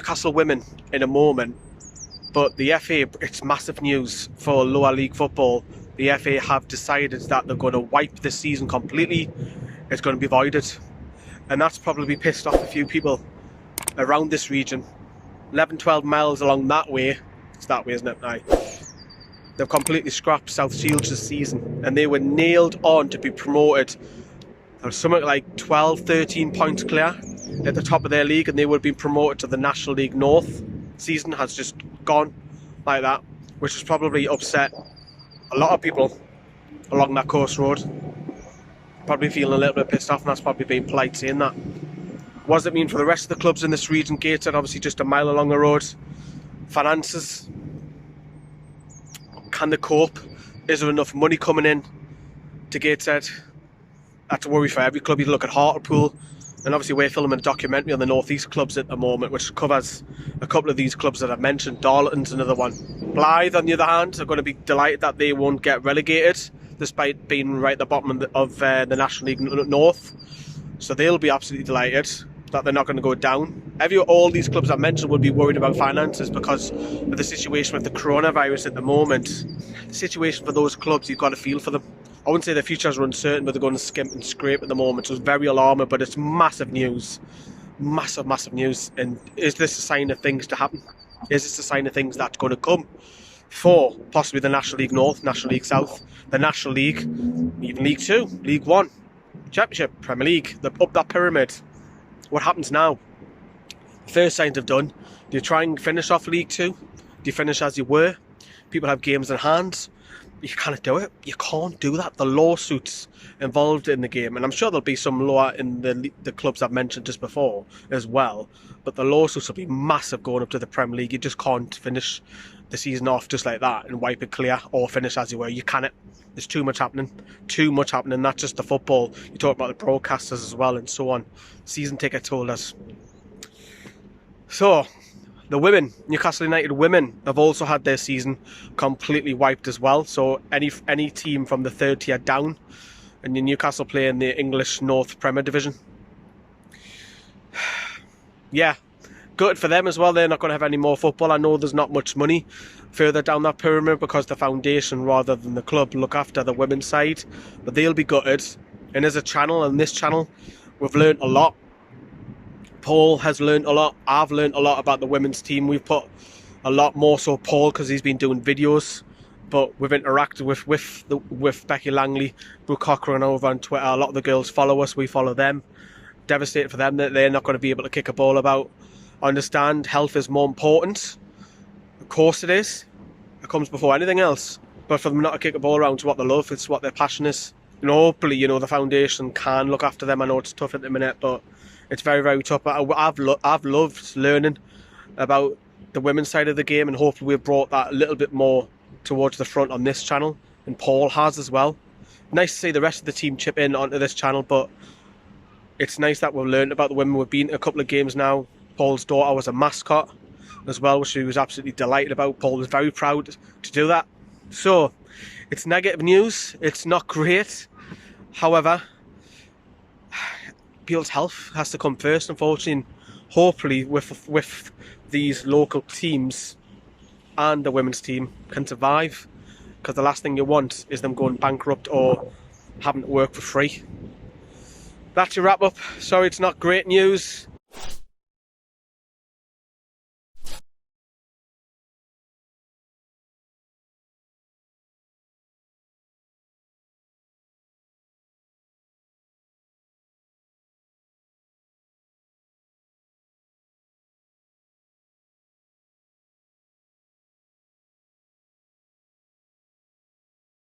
Newcastle Women in a moment, but the FA, it's massive news for lower league football. The FA have decided that they're going to wipe this season completely. It's going to be voided, and that's probably pissed off a few people around this region. 11-12 miles along that way, it's that way, isn't it? Aye. They've completely scrapped South Shields this season, and they were nailed on to be promoted. There was something like 12-13 points clear at the top of their league, and they would have been promoted to the National League North. Season has just gone like that, which has probably upset a lot of people along that coast road. Probably feeling a little bit pissed off, and that's probably being polite saying that. What does it mean for the rest of the clubs in this region? Gateshead, obviously just a mile along the road. Finances. Can they cope? Is there enough money coming in to Gateshead? That's a worry for every club. You look at Hartlepool, and obviously we're filming a documentary on the North East clubs at the moment, which covers a couple of these clubs that I've mentioned. Darlington's another one. Blythe, on the other hand, are going to be delighted that they won't get relegated, despite being right at the bottom of the National League North. So they'll be absolutely delighted that they're not going to go down. All these clubs I mentioned would be worried about finances because of the situation with the coronavirus at the moment. The situation for those clubs, you've got to feel for them. I wouldn't say their futures are uncertain, but they're going to skimp and scrape at the moment. So it's very alarming, but it's massive news. Massive, massive news. And is this a sign of things to happen? Is this a sign of things that's going to come for possibly the National League North, National League South, the National League, even League 2, League 1, Championship, Premier League, up that pyramid? What happens now? The first signs have done. Do you try and finish off League 2? Do you finish as you were? People have games in hand. You can't do it. You can't do that. The lawsuits involved in the game, and I'm sure there'll be some law in the clubs I've mentioned just before as well, but the lawsuits will be massive going up to the Premier League. You just can't finish the season off just like that and wipe it clear or finish as you were. You can't. There's too much happening. Too much happening. Not just the football. You talk about the broadcasters as well and so on. Season ticket holders. So, the women, Newcastle United women, have also had their season completely wiped as well. So any team from the third tier down, and Newcastle play in the English North Premier Division. Yeah, good for them as well. They're not going to have any more football. I know there's not much money further down that pyramid because the foundation rather than the club look after the women's side, but they'll be gutted. And as a channel, and this channel, we've learned a lot. Paul has learned a lot. I've learned a lot about the women's team. We've put a lot more so Paul because he's been doing videos, but we've interacted with Becky Langley, Brooke Cochran over on Twitter. A lot of the girls follow us. We follow them. Devastated for them that they're not going to be able to kick a ball about. I understand health is more important. Of course it is. It comes before anything else. But for them not to kick a ball around to what they love, it's what their passion is. And hopefully, the foundation can look after them. I know it's tough at the minute, but it's very, very tough. But I've loved learning about the women's side of the game, and hopefully we've brought that a little bit more towards the front on this channel, and Paul has as well. Nice to see the rest of the team chip in onto this channel, but it's nice that we've learned about the women. We've been to a couple of games now. Paul's daughter was a mascot as well, which she was absolutely delighted about. Paul was very proud to do that. So, it's negative news. It's not great. However, people's health has to come first, unfortunately. And hopefully, with these local teams and the women's team can survive, because the last thing you want is them going bankrupt or having to work for free. That's your wrap up. Sorry, it's not great news.